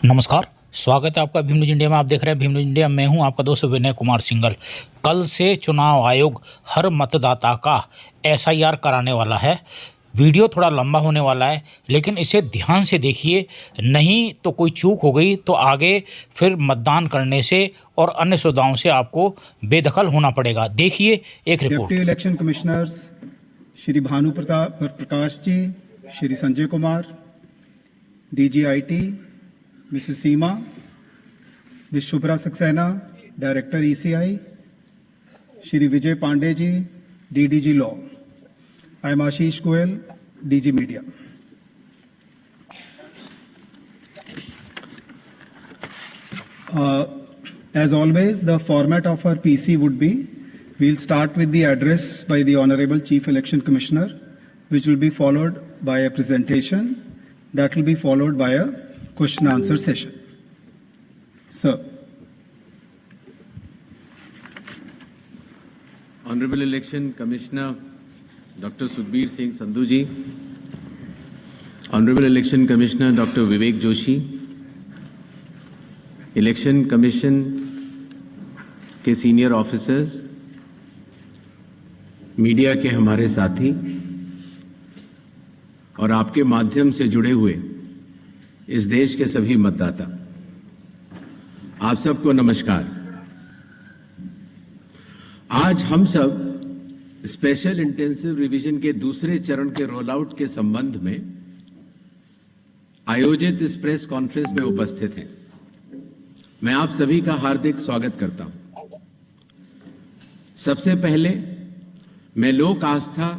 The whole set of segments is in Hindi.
नमस्कार, स्वागत है आपका भीम न्यूज इंडिया में। आप देख रहे हैं भीम न्यूज इंडिया। मैं हूं आपका दोस्त विनय कुमार सिंघल। कल से चुनाव आयोग हर मतदाता का एसआईआर कराने वाला है। वीडियो थोड़ा लंबा होने वाला है, लेकिन इसे ध्यान से देखिए, नहीं तो कोई चूक हो गई तो आगे फिर मतदान करने से और अन्य सुविधाओं से आपको बेदखल होना पड़ेगा। देखिए एक रिपोर्ट। Deputy election commissioners Shri Bhanu Prakash ji, Shri Sanjay Kumar, DGIT Mrs Seema, Miss Shubhra Saxena, director ECI, Shri Vijay Pandey ji, DDG law. I am Ashish Goyal, DG media. As always, the format of our PC would be, we'll start with the address by the Honorable Chief Election Commissioner, which will be followed by a presentation, that will be followed by a question and answer session. Sir. Honorable Election Commissioner Dr. Sukhbir Singh Sandhu ji, Honorable Election Commissioner Dr. Vivek Joshi, Election Commission के सीनियर ऑफिसर्स, मीडिया के हमारे साथी और आपके माध्यम से जुड़े हुए इस देश के सभी मतदाता, आप सबको नमस्कार। आज हम सब स्पेशल इंटेंसिव रिवीजन के दूसरे चरण के रोल आउट के संबंध में आयोजित इस प्रेस कॉन्फ्रेंस में उपस्थित हैं। मैं आप सभी का हार्दिक स्वागत करता हूं। सबसे पहले मैं लोक आस्था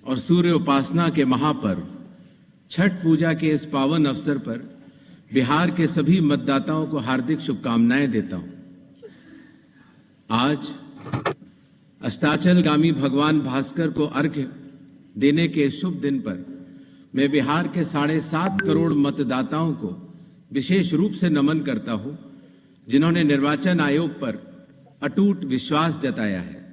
और सूर्य उपासना के महापर्व छठ पूजा के इस पावन अवसर पर बिहार के सभी मतदाताओं को हार्दिक शुभकामनाएं देता हूं। आज अस्ताचलगामी भगवान भास्कर को अर्घ्य देने के शुभ दिन पर मैं बिहार के 7.5 करोड़ मतदाताओं को विशेष रूप से नमन करता हूं, जिन्होंने निर्वाचन आयोग पर अटूट विश्वास जताया है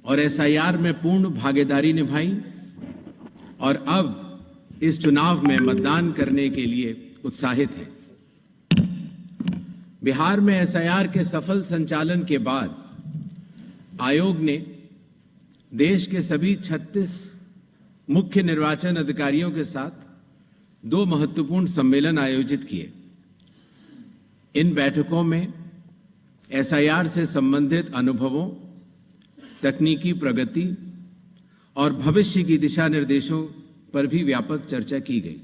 और SIR में पूर्ण भागीदारी निभाई और अब इस चुनाव में मतदान करने के लिए उत्साहित है। बिहार में SIR के सफल संचालन के बाद आयोग ने देश के सभी 36 मुख्य निर्वाचन अधिकारियों के साथ 2 महत्वपूर्ण सम्मेलन आयोजित किए। इन बैठकों में SIR से संबंधित अनुभवों, तकनीकी प्रगति और भविष्य की दिशा निर्देशों पर भी व्यापक चर्चा की गई।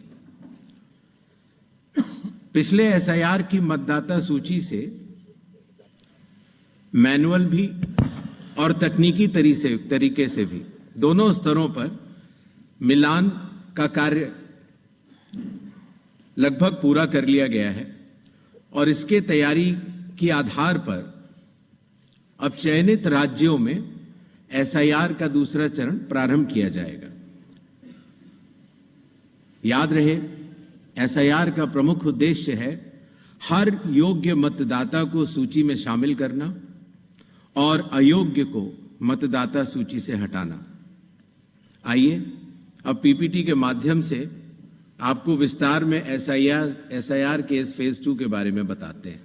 पिछले SIR की मतदाता सूची से मैनुअल भी और तकनीकी तरीके से भी दोनों स्तरों पर मिलान का कार्य लगभग पूरा कर लिया गया है और इसके तैयारी के आधार पर अब चयनित राज्यों में SIR का दूसरा चरण प्रारंभ किया जाएगा। याद रहे, SIR का प्रमुख उद्देश्य है हर योग्य मतदाता को सूची में शामिल करना और अयोग्य को मतदाता सूची से हटाना। आइए अब PPT के माध्यम से आपको विस्तार में SIR के इस फेज 2 के बारे में बताते हैं।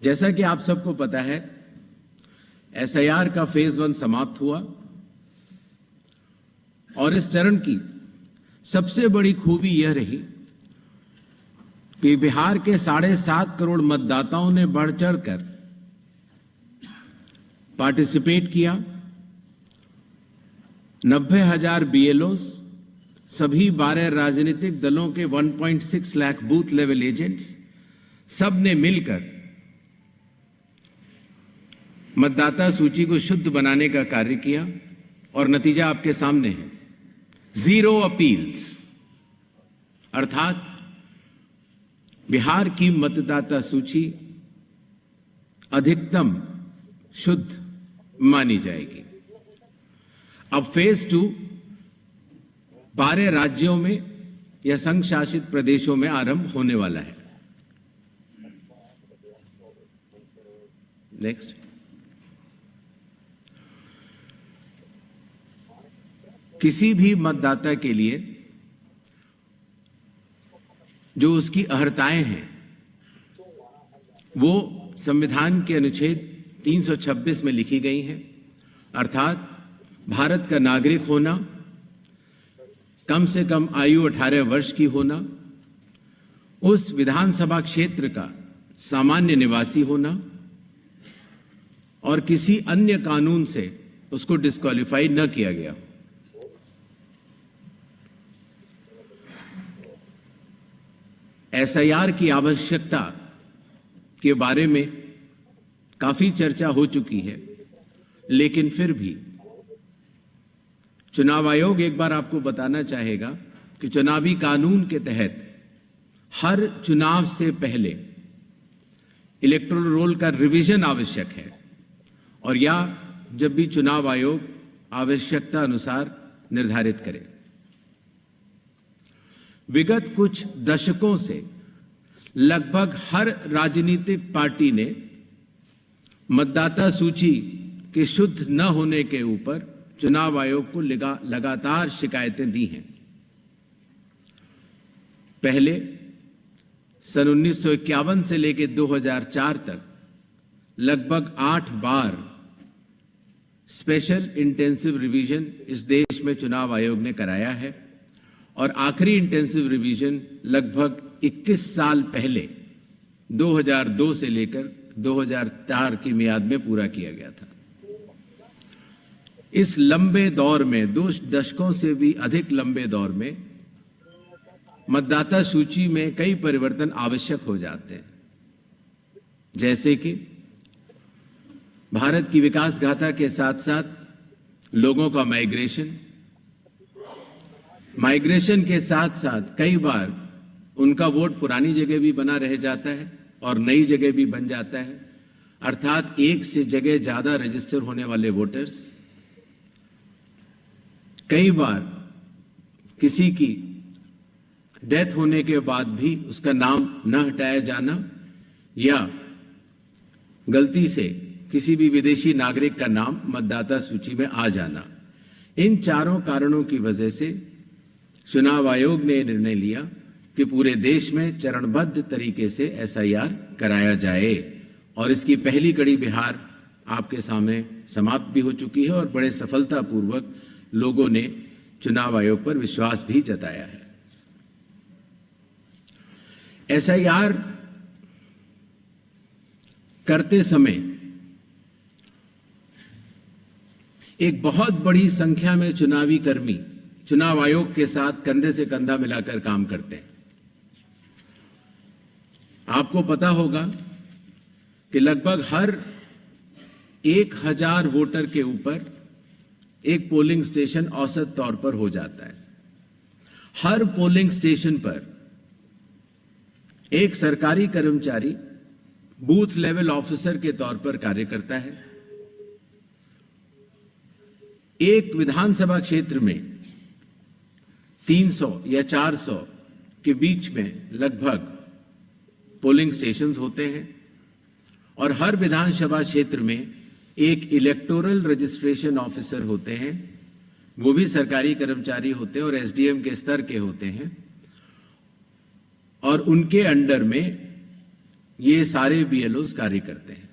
जैसा कि आप सबको पता है, SIR का फेज 1 समाप्त हुआ और इस चरण की सबसे बड़ी खूबी यह रही कि बिहार के 7.5 करोड़ मतदाताओं ने बढ़ चढ़कर पार्टिसिपेट किया। 90,000 BLOs, सभी 12 राजनीतिक दलों के 1.6 लाख बूथ लेवल एजेंट्स, सब ने मिलकर मतदाता सूची को शुद्ध बनाने का कार्य किया और नतीजा आपके सामने है। 0 अपील्स, अर्थात बिहार की मतदाता सूची अधिकतम शुद्ध मानी जाएगी। अब फेज 2 12 राज्यों में या संघ शासित प्रदेशों में आरंभ होने वाला है। नेक्स्ट। किसी भी मतदाता के लिए जो उसकी अहर्ताएं हैं वो संविधान के अनुच्छेद 326 में लिखी गई हैं, अर्थात भारत का नागरिक होना, कम से कम आयु 18 वर्ष की होना, उस विधानसभा क्षेत्र का सामान्य निवासी होना और किसी अन्य कानून से उसको डिस्क्वालीफाई न किया गया। एसआईआर की आवश्यकता के बारे में काफी चर्चा हो चुकी है, लेकिन फिर भी चुनाव आयोग एक बार आपको बताना चाहेगा कि चुनावी कानून के तहत हर चुनाव से पहले इलेक्टोरल रोल का रिवीजन आवश्यक है, और या जब भी चुनाव आयोग आवश्यकता अनुसार निर्धारित करे। विगत कुछ दशकों से लगभग हर राजनीतिक पार्टी ने मतदाता सूची के शुद्ध न होने के ऊपर चुनाव आयोग को लगातार शिकायतें दी हैं। पहले सन 1951 से लेकर 2004 तक लगभग 8 बार स्पेशल इंटेंसिव रिवीजन इस देश में चुनाव आयोग ने कराया है, और आखिरी इंटेंसिव रिवीजन लगभग 21 साल पहले 2002 से लेकर 2004 की मियाद में पूरा किया गया था। इस लंबे दौर में, 2 दशकों से भी अधिक लंबे दौर में, मतदाता सूची में कई परिवर्तन आवश्यक हो जाते हैं, जैसे कि भारत की विकास गाथा के साथ साथ लोगों का माइग्रेशन के साथ साथ कई बार उनका वोट पुरानी जगह भी बना रह जाता है और नई जगह भी बन जाता है, अर्थात एक से जगह ज्यादा रजिस्टर होने वाले वोटर्स। कई बार किसी की डेथ होने के बाद भी उसका नाम न हटाया जाना, या गलती से किसी भी विदेशी नागरिक का नाम मतदाता सूची में आ जाना। इन चारों कारणों की वजह से चुनाव आयोग ने निर्णय लिया कि पूरे देश में चरणबद्ध तरीके से एसआईआर कराया जाए, और इसकी पहली कड़ी बिहार आपके सामने समाप्त भी हो चुकी है, और बड़े सफलतापूर्वक लोगों ने चुनाव आयोग पर विश्वास भी जताया है। एसआईआर करते समय एक बहुत बड़ी संख्या में चुनावी कर्मी चुनाव आयोग के साथ कंधे से कंधा मिलाकर काम करते हैं। आपको पता होगा कि लगभग हर 1000 वोटर के ऊपर एक पोलिंग स्टेशन औसत तौर पर हो जाता है। हर पोलिंग स्टेशन पर एक सरकारी कर्मचारी बूथ लेवल ऑफिसर के तौर पर कार्य करता है। एक विधानसभा क्षेत्र में 300 या 400 के बीच में लगभग पोलिंग स्टेशंस होते हैं, और हर विधानसभा क्षेत्र में एक इलेक्टोरल रजिस्ट्रेशन ऑफिसर होते हैं। वो भी सरकारी कर्मचारी होते हैं और एसडीएम के स्तर के होते हैं, और उनके अंडर में ये सारे बीएलओज कार्य करते हैं।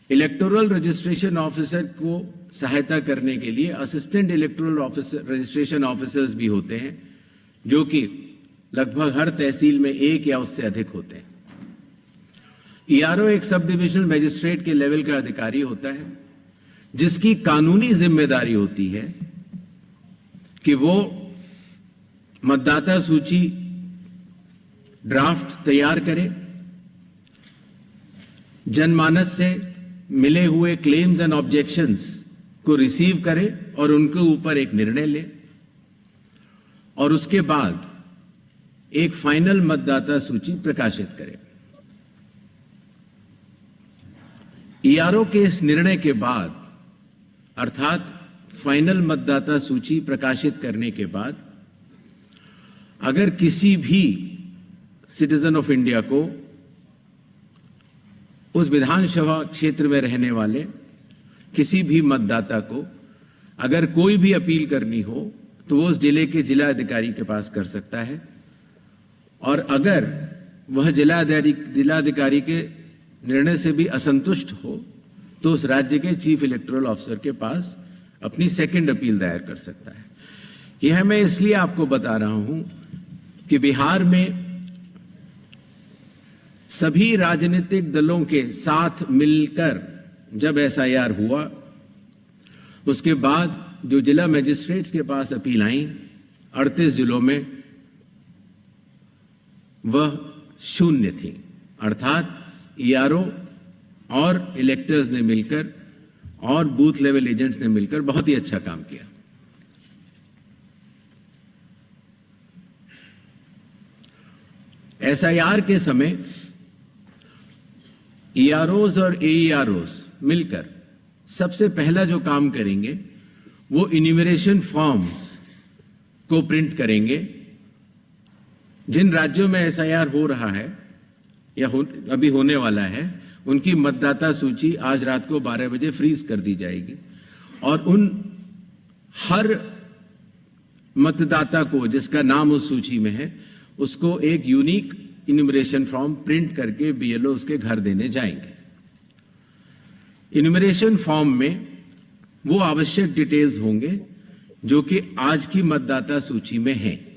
इलेक्टोरल रजिस्ट्रेशन ऑफिसर को सहायता करने के लिए assistant electoral officer registration officers भी होते हैं, जो कि लगभग हर तहसील में एक या उससे अधिक होते हैं। ईआरओ एक सब डिविजनल मजिस्ट्रेट के लेवल का अधिकारी होता है, जिसकी कानूनी जिम्मेदारी होती है कि वो मतदाता सूची ड्राफ्ट तैयार करे, जनमानस से मिले हुए क्लेम्स एंड ऑब्जेक्शंस को रिसीव करे और उनके ऊपर एक निर्णय ले, और उसके बाद एक फाइनल मतदाता सूची प्रकाशित करे। ईआरओ के इस निर्णय के बाद, अर्थात फाइनल मतदाता सूची प्रकाशित करने के बाद, अगर किसी भी सिटीजन ऑफ इंडिया को, उस विधानसभा क्षेत्र में रहने वाले किसी भी मतदाता को, अगर कोई भी अपील करनी हो तो वो उस जिले के जिला अधिकारी के पास कर सकता है, और अगर वह जिलाधिकारी के निर्णय से भी असंतुष्ट हो तो उस राज्य के चीफ इलेक्टोरल ऑफिसर के पास अपनी सेकंड अपील दायर कर सकता है। यह मैं इसलिए आपको बता रहा हूं कि बिहार में सभी राजनीतिक दलों के साथ मिलकर जब एसआईआर हुआ, उसके बाद जो जिला मजिस्ट्रेट्स के पास अपील आई 38 जिलों में, वह शून्य थी। अर्थात ईआरओ और इलेक्टर्स ने मिलकर और बूथ लेवल एजेंट्स ने मिलकर बहुत ही अच्छा काम किया। एसआईआर के समय ईआरओज और एईआरओज मिलकर सबसे पहला जो काम करेंगे वो इन्यूमरेशन फॉर्म्स को प्रिंट करेंगे। जिन राज्यों में एसआईआर हो रहा है या अभी होने वाला है, उनकी मतदाता सूची आज रात को 12 बजे फ्रीज कर दी जाएगी, और उन हर मतदाता को जिसका नाम उस सूची में है, उसको एक यूनिक इन्यूमरेशन फॉर्म प्रिंट करके बीएलओ उसके घर देने जाएंगे। इन्यूमरेशन फॉर्म में वो आवश्यक डिटेल्स होंगे जो कि आज की मतदाता सूची में है।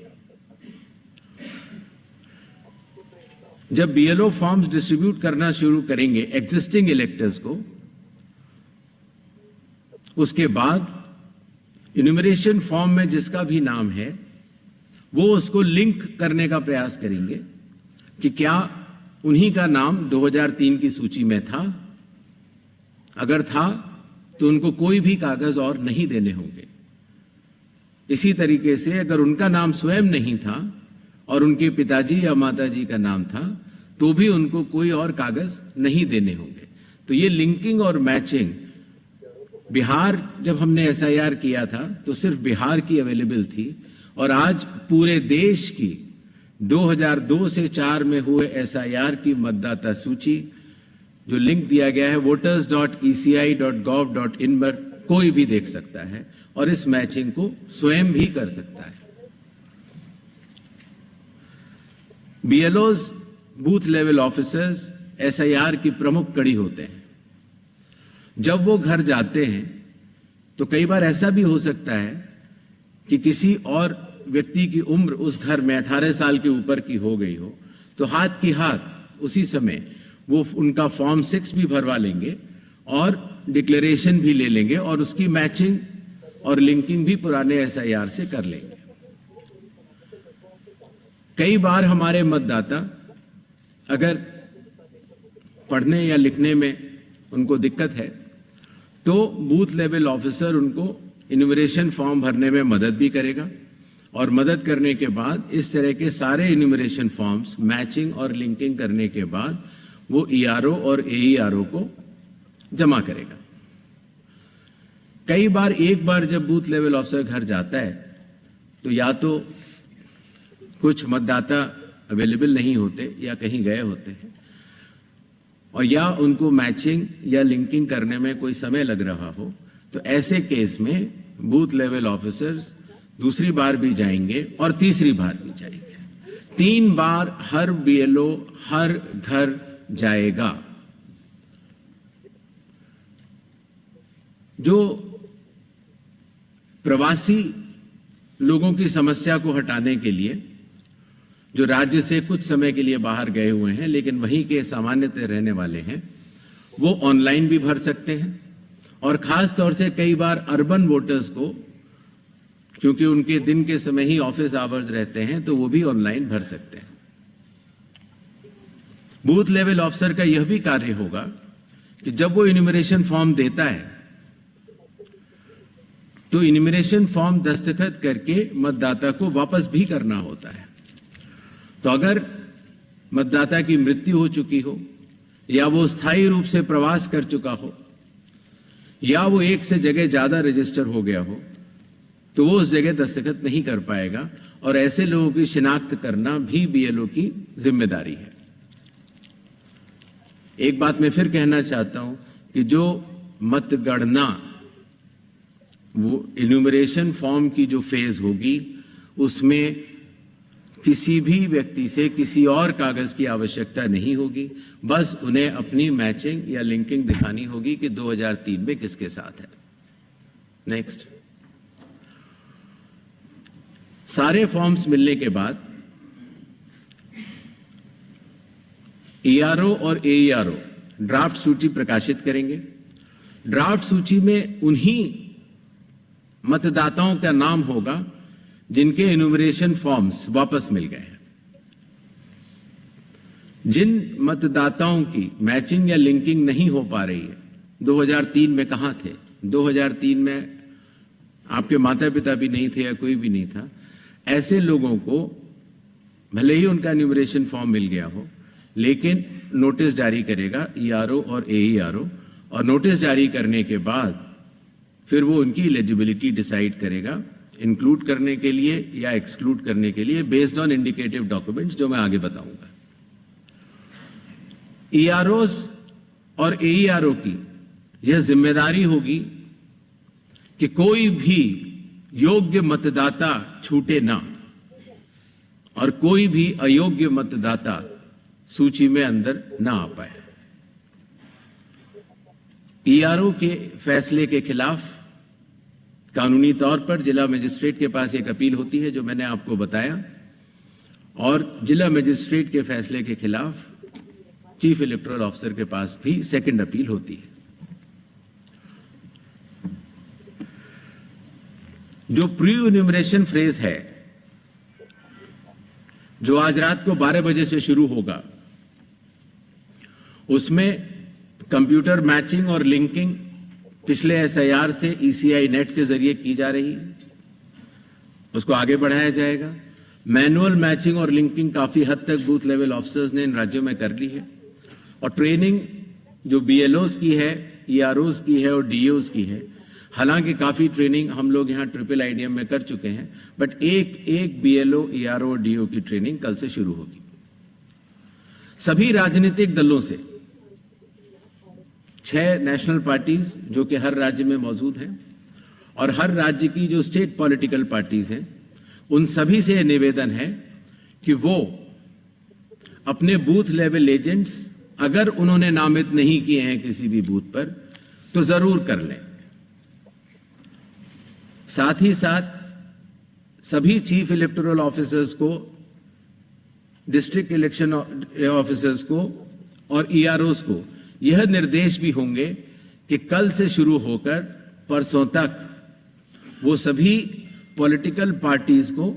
जब बीएलओ फॉर्म्स डिस्ट्रीब्यूट करना शुरू करेंगे एग्जिस्टिंग इलेक्टर्स को, उसके बाद इन्यूमरेशन फॉर्म में जिसका भी नाम है वो उसको लिंक करने का प्रयास करेंगे कि क्या उन्हीं का नाम 2003 की सूची में था। अगर था तो उनको कोई भी कागज और नहीं देने होंगे। इसी तरीके से अगर उनका नाम स्वयं नहीं था और उनके पिताजी या माताजी का नाम था तो भी उनको कोई और कागज नहीं देने होंगे। तो ये लिंकिंग और मैचिंग, बिहार जब हमने एसआईआर किया था तो सिर्फ बिहार की अवेलेबल थी, और आज पूरे देश की 2002 से 4 में हुए एसआईआर की मतदाता सूची जो लिंक दिया गया है voters.eci.gov.in पर कोई भी देख सकता है और इस मैचिंग को स्वयं भी कर सकता है। बीएलओज बूथ लेवल ऑफिसर्स एसआईआर की प्रमुख कड़ी होते हैं। जब वो घर जाते हैं तो कई बार ऐसा भी हो सकता है कि किसी और व्यक्ति की उम्र उस घर में 18 साल के ऊपर की हो गई हो, तो हाथ की हाथ उसी समय वो उनका फॉर्म 6 भी भरवा लेंगे और डिक्लेरेशन भी ले लेंगे और उसकी मैचिंग और लिंकिंग भी पुराने एसआईआर से कर लेंगे। कई बार हमारे मतदाता अगर पढ़ने या लिखने में उनको दिक्कत है तो बूथ लेवल ऑफिसर उनको इन्यूमरेशन फॉर्म भरने में मदद भी करेगा, और मदद करने के बाद इस तरह के सारे इन्यूमरेशन फॉर्म्स मैचिंग और लिंकिंग करने के बाद वो ईआरओ और एईआरओ को जमा करेगा। कई बार एक बार जब बूथ लेवल ऑफिसर घर जाता है तो या तो कुछ मतदाता अवेलेबल नहीं होते या कहीं गए होते हैं, और या उनको मैचिंग या लिंकिंग करने में कोई समय लग रहा हो, तो ऐसे केस में बूथ लेवल ऑफिसर्स दूसरी बार भी जाएंगे और तीसरी बार भी जाएंगे। 3 बार हर बीएलओ हर घर जाएगा। जो प्रवासी लोगों की समस्या को हटाने के लिए, जो राज्य से कुछ समय के लिए बाहर गए हुए हैं लेकिन वहीं के सामान्यतः रहने वाले हैं, वो ऑनलाइन भी भर सकते हैं, और खास तौर से कई बार अर्बन वोटर्स को, क्योंकि उनके दिन के समय ही ऑफिस आवर्स रहते हैं, तो वो भी ऑनलाइन भर सकते हैं। बूथ लेवल ऑफिसर का यह भी कार्य होगा कि जब वो इन्यूमरेशन फॉर्म देता है तो इन्यूमरेशन फॉर्म दस्तखत करके मतदाता को वापस भी करना होता है। तो अगर मतदाता की मृत्यु हो चुकी हो, या वो स्थायी रूप से प्रवास कर चुका हो, या वो एक से जगह ज्यादा रजिस्टर हो गया हो, तो वो उस जगह दस्तखत नहीं कर पाएगा, और ऐसे लोगों की शिनाख्त करना भी बीएलओ की जिम्मेदारी है। एक बात मैं फिर कहना चाहता हूं कि जो मतगणना वो इन्यूमरेशन फॉर्म की जो फेज होगी उसमें किसी भी व्यक्ति से किसी और कागज की आवश्यकता नहीं होगी, बस उन्हें अपनी मैचिंग या लिंकिंग दिखानी होगी कि 2003 में किसके साथ है। नेक्स्ट, सारे फॉर्म्स मिलने के बाद ईआरओ और एईआरओ ड्राफ्ट सूची प्रकाशित करेंगे। ड्राफ्ट सूची में उन्हीं मतदाताओं का नाम होगा जिनके इन्यूमरेशन फॉर्म्स वापस मिल गए हैं। जिन मतदाताओं की मैचिंग या लिंकिंग नहीं हो पा रही है, 2003 में कहां थे, 2003 में आपके माता पिता भी नहीं थे या कोई भी नहीं था, ऐसे लोगों को भले ही उनका इन्यूमरेशन फॉर्म मिल गया हो, लेकिन नोटिस जारी करेगा ईआरओ और एईआरओ, और नोटिस जारी करने के बाद फिर वो उनकी एलिजिबिलिटी डिसाइड करेगा इंक्लूड करने के लिए या एक्सक्लूड करने के लिए बेस्ड ऑन इंडिकेटिव डॉक्यूमेंट्स, जो मैं आगे बताऊंगा। ईआरओस और एईआरओ की यह जिम्मेदारी होगी कि कोई भी योग्य मतदाता छूटे ना और कोई भी अयोग्य मतदाता सूची में अंदर ना आ पाए। ईआरओ के फैसले के खिलाफ कानूनी तौर पर जिला मजिस्ट्रेट के पास एक अपील होती है, जो मैंने आपको बताया, और जिला मजिस्ट्रेट के फैसले के खिलाफ चीफ इलेक्टोरल ऑफिसर के पास भी सेकंड अपील होती है। जो प्री इन्यूमरेशन फेज है, जो आज रात को 12 बजे से शुरू होगा, उसमें कंप्यूटर मैचिंग और लिंकिंग पिछले एसआईआर से ईसीआई नेट के जरिए की जा रही है, उसको आगे बढ़ाया जाएगा। मैनुअल मैचिंग और लिंकिंग काफी हद तक बूथ लेवल ऑफिसर्स ने इन राज्यों में कर ली है, और ट्रेनिंग जो बीएलओस की है, ईआरओस की है और डीओस की है। हालांकि काफी ट्रेनिंग हम लोग यहां ट्रिपल आईडीएम में कर चुके हैं, बट एक बीएलओ, ईआरओ और डीओ की ट्रेनिंग कल से शुरू होगी। सभी राजनीतिक दलों से 6 नेशनल पार्टीज जो कि हर राज्य में मौजूद हैं, और हर राज्य की जो स्टेट पॉलिटिकल पार्टीज हैं, उन सभी से निवेदन है कि वो अपने बूथ लेवल एजेंट्स, अगर उन्होंने नामित नहीं किए हैं किसी भी बूथ पर, तो जरूर कर लें। साथ ही साथ सभी चीफ इलेक्टोरल ऑफिसर्स को, डिस्ट्रिक्ट इलेक्शन ऑफिसर्स को और ईआरओस को यह निर्देश भी होंगे कि कल से शुरू होकर परसों तक वो सभी पॉलिटिकल पार्टीज को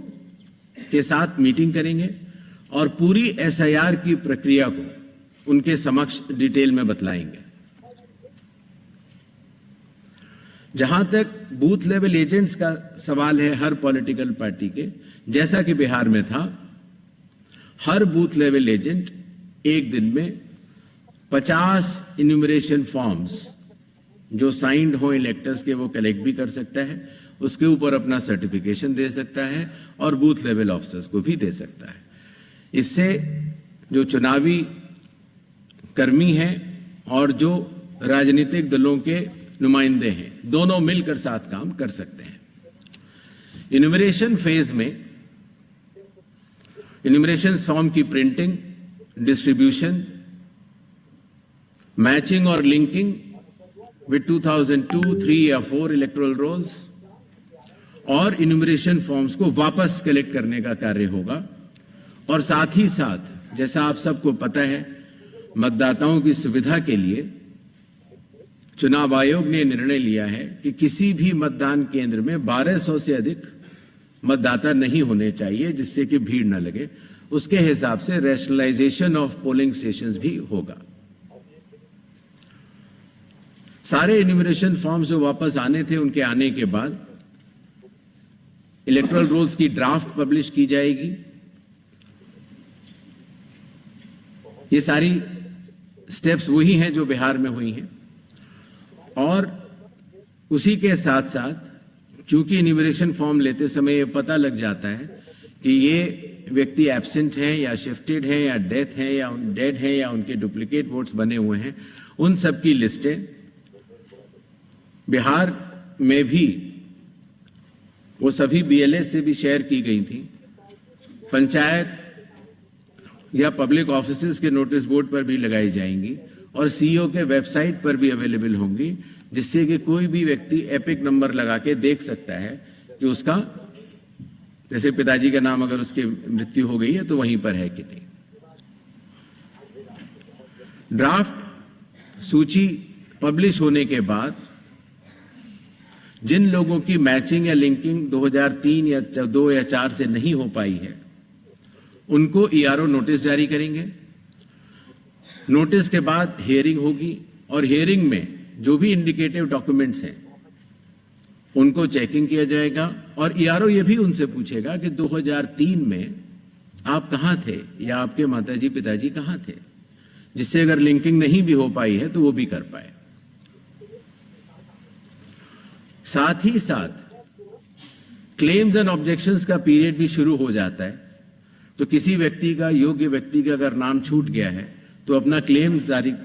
के साथ मीटिंग करेंगे और पूरी एसआईआर की प्रक्रिया को उनके समक्ष डिटेल में बतलाएंगे। जहां तक बूथ लेवल एजेंट्स का सवाल है हर पॉलिटिकल पार्टी के, जैसा कि बिहार में था, हर बूथ लेवल एजेंट एक दिन में 50 इन्यूमरेशन फॉर्म्स जो साइंड हो इलेक्टर्स के, वो कलेक्ट भी कर सकता है, उसके ऊपर अपना सर्टिफिकेशन दे सकता है और बूथ लेवल ऑफिसर्स को भी दे सकता है। इससे जो चुनावी कर्मी हैं और जो राजनीतिक दलों के नुमाइंदे हैं, दोनों मिलकर साथ काम कर सकते हैं। इन्यूमरेशन फेज में इन्यूमरेशन फॉर्म की प्रिंटिंग, डिस्ट्रीब्यूशन, मैचिंग और लिंकिंग विद 2002, 3 या 4 इलेक्टोरल रोल्स और इन्यूमरेशन फॉर्म्स को वापस कलेक्ट करने का कार्य होगा। और साथ ही साथ, जैसा आप सबको पता है, मतदाताओं की सुविधा के लिए चुनाव आयोग ने निर्णय लिया है कि किसी भी मतदान केंद्र में 1200 से अधिक मतदाता नहीं होने चाहिए, जिससे कि भीड़ न लगे। उसके हिसाब से रैशनलाइजेशन ऑफ पोलिंग स्टेशंस भी होगा। सारे इन्यूमरेशन फॉर्म्स जो वापस आने थे, उनके आने के बाद इलेक्टोरल रोल्स की ड्राफ्ट पब्लिश की जाएगी। ये सारी स्टेप्स वही हैं जो बिहार में हुई हैं। और उसी के साथ साथ, चूंकि इन्यूमरेशन फॉर्म लेते समय ये पता लग जाता है कि ये व्यक्ति एब्सेंट है या शिफ्टेड है या डेथ है या डेड है या उनके डुप्लीकेट वोट्स बने हुए हैं, उन सब की लिस्टें बिहार में भी वो सभी BLS से भी शेयर की गई थी। पंचायत या पब्लिक ऑफिसेज के नोटिस बोर्ड पर भी लगाई जाएंगी और CEO के वेबसाइट पर भी अवेलेबल होंगी, जिससे कि कोई भी व्यक्ति एपिक नंबर लगा के देख सकता है कि उसका, जैसे पिताजी का नाम अगर उसकी मृत्यु हो गई है तो वहीं पर है कि नहीं। ड्राफ्ट सूची पब्लिश होने के बाद जिन लोगों की मैचिंग या लिंकिंग 2003 या 2 या 4 से नहीं हो पाई है, उनको ERO नोटिस जारी करेंगे। नोटिस के बाद हियरिंग होगी और हियरिंग में जो भी इंडिकेटिव डॉक्यूमेंट्स हैं उनको चेकिंग किया जाएगा और ERO ये भी उनसे पूछेगा कि 2003 में आप कहां थे या आपके माताजी पिताजी कहां थे, जिससे अगर लिंकिंग नहीं भी हो पाई है तो वो भी कर पाए। साथ ही साथ क्लेम्स एंड ऑब्जेक्शंस का पीरियड भी शुरू हो जाता है। तो किसी व्यक्ति का, योग्य व्यक्ति का अगर नाम छूट गया है तो अपना क्लेम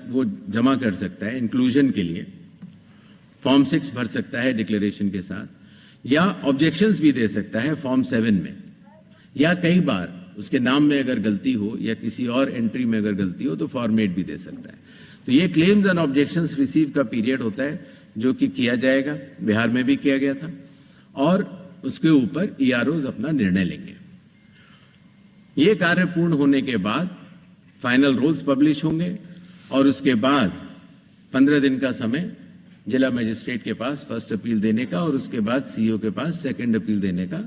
वो जमा कर सकता है इंक्लूजन के लिए, फॉर्म 6 भर सकता है डिक्लेरेशन के साथ, या ऑब्जेक्शंस भी दे सकता है फॉर्म 7 में, या कई बार उसके नाम में अगर गलती हो या किसी और एंट्री में अगर गलती हो तो फॉर्म 8 भी दे सकता है। तो ये क्लेम्स एंड ऑब्जेक्शंस रिसीव का पीरियड होता है जो कि किया जाएगा, बिहार में भी किया गया था, और उसके ऊपर EROs अपना निर्णय लेंगे। ये कार्य पूर्ण होने के बाद फाइनल रूल्स पब्लिश होंगे और उसके बाद 15 दिन का समय जिला मजिस्ट्रेट के पास फर्स्ट अपील देने का और उसके बाद CEO के पास सेकंड अपील देने का,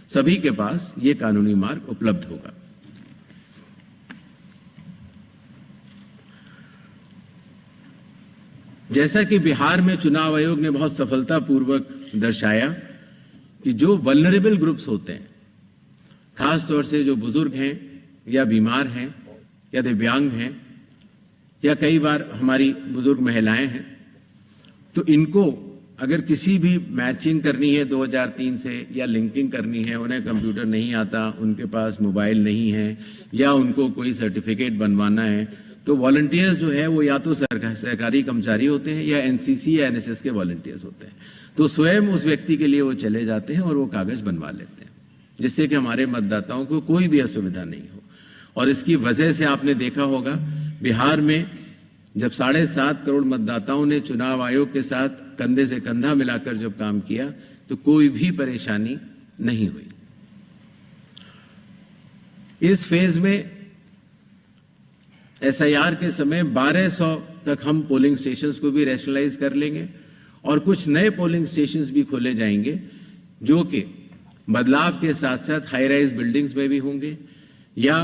सभी के पास ये कानूनी मार्ग उपलब्ध होगा। जैसा कि बिहार में चुनाव आयोग ने बहुत सफलतापूर्वक दर्शाया कि जो वल्नरेबल ग्रुप्स होते हैं, खास तौर से जो बुजुर्ग हैं या बीमार हैं या दिव्यांग हैं या कई बार हमारी बुजुर्ग महिलाएं हैं, तो इनको अगर किसी भी मैचिंग करनी है 2003 से या लिंकिंग करनी है, उन्हें कंप्यूटर नहीं आता, उनके पास मोबाइल नहीं है या उनको कोई सर्टिफिकेट बनवाना है, तो वॉलंटियर्स जो है वो या तो सरकारी कर्मचारी होते हैं या NCC या NSS के वॉलंटियर्स होते हैं। तो स्वयं उस व्यक्ति के लिए वो चले जाते हैं और वो कागज बनवा लेते हैं, जिससे कि हमारे मतदाताओं को कोई भी असुविधा नहीं हो। और इसकी वजह से आपने देखा होगा बिहार में जब 7.5 करोड़ मतदाताओं ने चुनाव आयोग के साथ कंधे से कंधा मिलाकर जब काम किया तो कोई भी परेशानी नहीं हुई। इस फेज में SIR के समय 1200 तक हम पोलिंग स्टेशंस को भी रैशनलाइज कर लेंगे और कुछ नए पोलिंग स्टेशंस भी खोले जाएंगे जो कि बदलाव के साथ साथ हाई राइज बिल्डिंग्स में भी होंगे या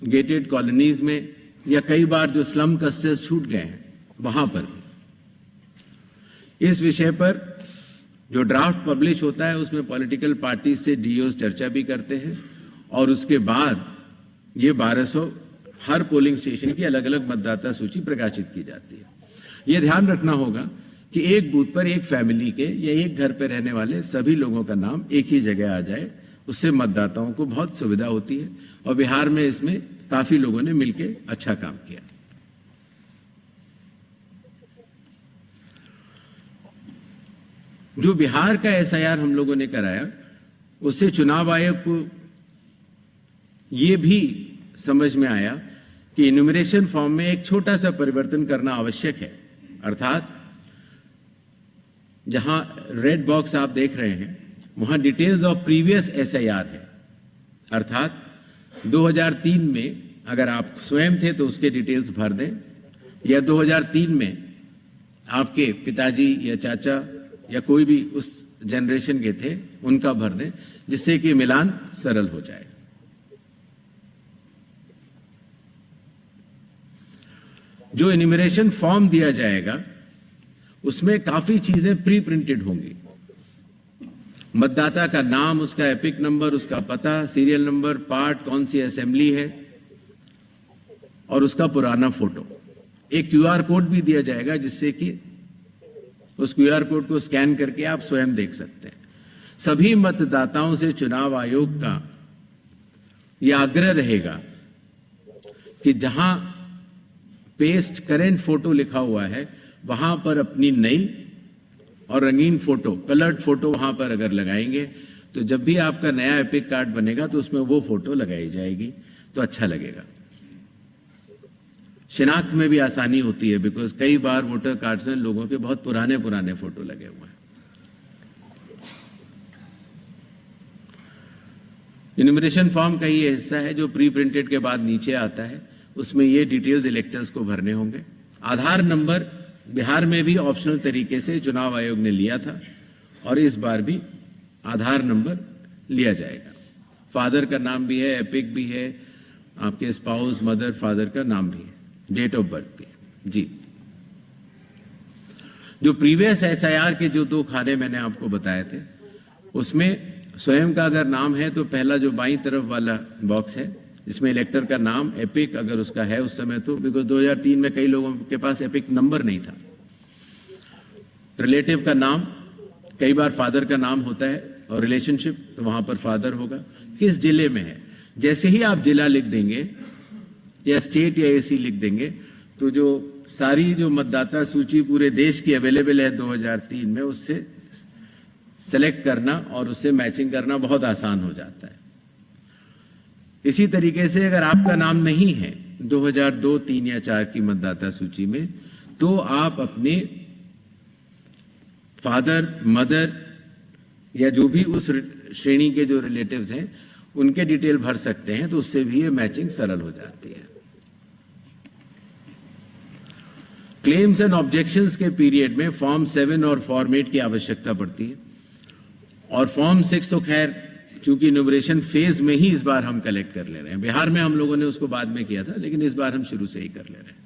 गेटेड कॉलोनीज में, या कई बार जो स्लम क्लस्टर्स छूट गए हैं वहां पर भी। इस विषय पर जो ड्राफ्ट पब्लिश होता है उसमें पॉलिटिकल पार्टी से DOs चर्चा भी करते हैं और उसके बाद ये 1200 हर पोलिंग स्टेशन की अलग अलग मतदाता सूची प्रकाशित की जाती है। यह ध्यान रखना होगा कि एक बूथ पर एक फैमिली के या एक घर पर रहने वाले सभी लोगों का नाम एक ही जगह आ जाए, उससे मतदाताओं को बहुत सुविधा होती है और बिहार में इसमें काफी लोगों ने मिलकर अच्छा काम किया। जो बिहार का SIR हम लोगों ने कराया उससे चुनाव आयोग को यह भी समझ में आया कि इन्यूमरेशन फॉर्म में एक छोटा सा परिवर्तन करना आवश्यक है। अर्थात जहां रेड बॉक्स आप देख रहे हैं वहां डिटेल्स ऑफ प्रीवियस SIR है। अर्थात 2003 में अगर आप स्वयं थे तो उसके डिटेल्स भर दें, या 2003 में आपके पिताजी या चाचा या कोई भी उस जनरेशन के थे उनका भर दें, जिससे कि मिलान सरल हो जाए। जो इन्यूमरेशन फॉर्म दिया जाएगा उसमें काफी चीजें प्री प्रिंटेड होंगी। मतदाता का नाम, उसका एपिक नंबर, उसका पता, सीरियल नंबर, पार्ट, कौन सी असेंबली है और उसका पुराना फोटो। एक QR कोड भी दिया जाएगा जिससे कि उस QR कोड को स्कैन करके आप स्वयं देख सकते हैं। सभी मतदाताओं से चुनाव आयोग का यह आग्रह रहेगा कि जहां पेस्ट करेंट फोटो लिखा हुआ है वहां पर अपनी नई और रंगीन फोटो, कलर्ड फोटो वहां पर अगर लगाएंगे तो जब भी आपका नया एपिक कार्ड बनेगा तो उसमें वो फोटो लगाई जाएगी, तो अच्छा लगेगा। शिनाख्त में भी आसानी होती है, बिकॉज कई बार वोटर कार्ड्स में लोगों के बहुत पुराने पुराने फोटो लगे हुए हैं। इन्यूमरेशन फॉर्म का ये हिस्सा है जो प्री प्रिंटेड के बाद नीचे आता है, उसमें ये डिटेल्स इलेक्टर्स को भरने होंगे। आधार नंबर बिहार में भी ऑप्शनल तरीके से चुनाव आयोग ने लिया था और इस बार भी आधार नंबर लिया जाएगा। फादर का नाम भी है, एपिक भी है, आपके स्पाउस मदर फादर का नाम भी है, डेट ऑफ बर्थ भी है। जी, जो प्रीवियस एसआईआर के जो 2 खाने मैंने आपको बताए थे, उसमें स्वयं का अगर नाम है तो पहला जो बाईं तरफ वाला बॉक्स है, इसमें इलेक्टर का नाम एपिक अगर उसका है उस समय, तो बिकॉज 2003 में कई लोगों के पास एपिक नंबर नहीं था। रिलेटिव का नाम, कई बार फादर का नाम होता है और रिलेशनशिप, तो वहां पर फादर होगा। किस जिले में है, जैसे ही आप जिला लिख देंगे या स्टेट या एसी लिख देंगे, तो जो सारी जो मतदाता सूची पूरे देश की अवेलेबल है 2003 में, उससे सेलेक्ट करना और उससे मैचिंग करना बहुत आसान हो जाता है। इसी तरीके से अगर आपका नाम नहीं है 2002, 3 या 4 की मतदाता सूची में, तो आप अपने फादर मदर या जो भी उस श्रेणी के जो रिलेटिव्स हैं उनके डिटेल भर सकते हैं, तो उससे भी ये मैचिंग सरल हो जाती है। क्लेम्स एंड ऑब्जेक्शंस के पीरियड में फॉर्म 7 और फॉर्म 8 की आवश्यकता पड़ती है, और फॉर्म 6 तो खैर चूंकि इन्यूमरेशन फेज में ही इस बार हम कलेक्ट कर ले रहे हैं। बिहार में हम लोगों ने उसको बाद में किया था, लेकिन इस बार हम शुरू से ही कर ले रहे हैं।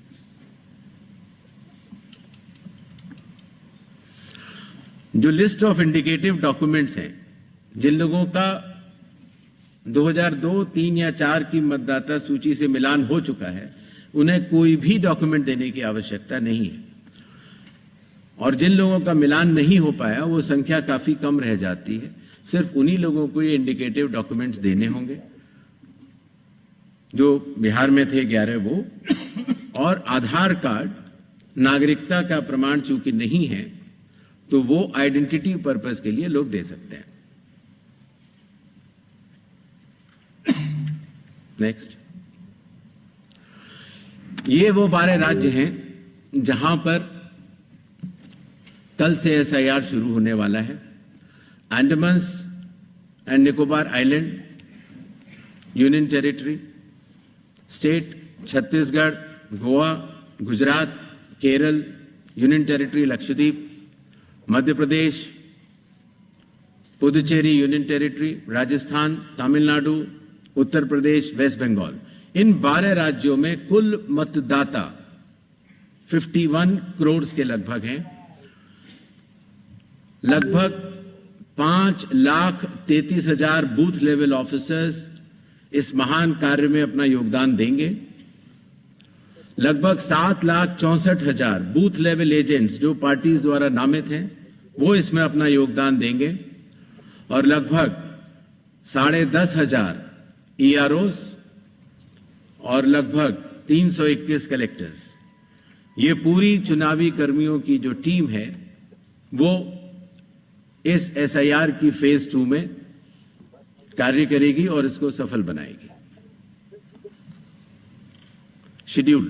जो लिस्ट ऑफ इंडिकेटिव डॉक्यूमेंट्स हैं, जिन लोगों का 2002, 3 या 4 की मतदाता सूची से मिलान हो चुका है, उन्हें कोई भी डॉक्यूमेंट देने की आवश्यकता नहीं है, और जिन लोगों का मिलान नहीं हो पाया वो संख्या काफी कम रह जाती है। सिर्फ उन्हीं लोगों को ये इंडिकेटिव डॉक्यूमेंट्स देने होंगे जो बिहार में थे 11 वो, और आधार कार्ड, नागरिकता का प्रमाण चूंकि नहीं है तो वो आइडेंटिटी पर्पस के लिए लोग दे सकते हैं। नेक्स्ट, ये वो 12 राज्य हैं जहां पर कल से एसआईआर शुरू होने वाला है। Andaman and Nicobar island union territory, state Chhattisgarh, Goa, Gujarat, Kerala, union territory Lakshadweep, Madhya Pradesh, Puducherry union territory, Rajasthan, Tamil Nadu, Uttar Pradesh, west Bengal, इन 12 राज्यों में कुल मतदाता 51 करोड़ के लगभग हैं। लगभग 5,33,000 बूथ लेवल ऑफिसर्स इस महान कार्य में अपना योगदान देंगे। लगभग 7,64,000 बूथ लेवल एजेंट्स जो पार्टीज द्वारा नामित हैं वो इसमें अपना योगदान देंगे, और लगभग 10,500 EROs और लगभग 321 कलेक्टर्स, ये पूरी चुनावी कर्मियों की जो टीम है वो इस एसआईआर की फेज 2 में कार्य करेगी और इसको सफल बनाएगी। शेड्यूल,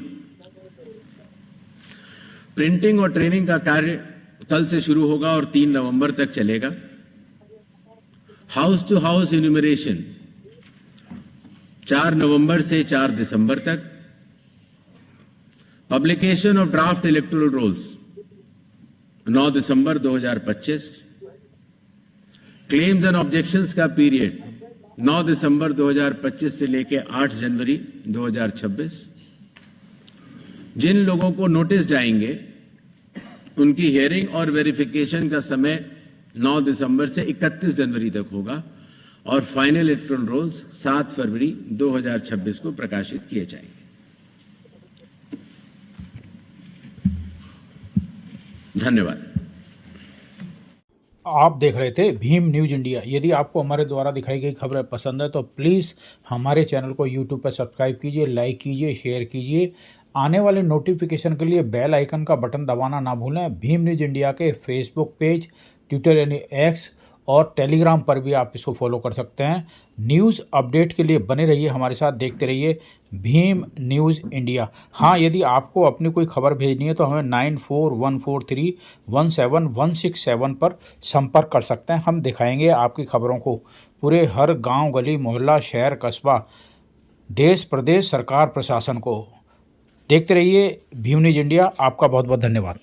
प्रिंटिंग और ट्रेनिंग का कार्य कल से शुरू होगा और 3 नवंबर तक चलेगा। हाउस टू हाउस इन्यूमरेशन 4 नवंबर से 4 दिसंबर तक। Publication of draft electoral rolls 9 दिसंबर 2025। क्लेम्स एंड ऑब्जेक्शंस का पीरियड 9 दिसंबर 2025 से लेकर 8 जनवरी 2026। जिन लोगों को नोटिस जाएंगे उनकी हियरिंग और वेरिफिकेशन का समय 9 दिसंबर से 31 जनवरी तक होगा, और फाइनल इलेक्टोरल रोल्स 7 फरवरी 2026 को प्रकाशित किए जाएंगे। धन्यवाद। आप देख रहे थे भीम न्यूज़ इंडिया। यदि आपको हमारे द्वारा दिखाई गई खबरें पसंद है तो प्लीज़ हमारे चैनल को यूट्यूब पर सब्सक्राइब कीजिए, लाइक कीजिए, शेयर कीजिए। आने वाले नोटिफिकेशन के लिए बेल आइकन का बटन दबाना ना भूलें। भीम न्यूज़ इंडिया के फेसबुक पेज, ट्विटर यानी एक्स और टेलीग्राम पर भी आप इसको फॉलो कर सकते हैं। न्यूज़ अपडेट के लिए बने रहिए हमारे साथ, देखते रहिए भीम न्यूज़ इंडिया। हाँ, यदि आपको अपनी कोई खबर भेजनी है तो हमें 9414317167 पर संपर्क कर सकते हैं। हम दिखाएंगे आपकी खबरों को पूरे हर गांव, गली, मोहल्ला, शहर, कस्बा, देश, प्रदेश, सरकार, प्रशासन को। देखते रहिए भीम न्यूज़ इंडिया। आपका बहुत बहुत धन्यवाद।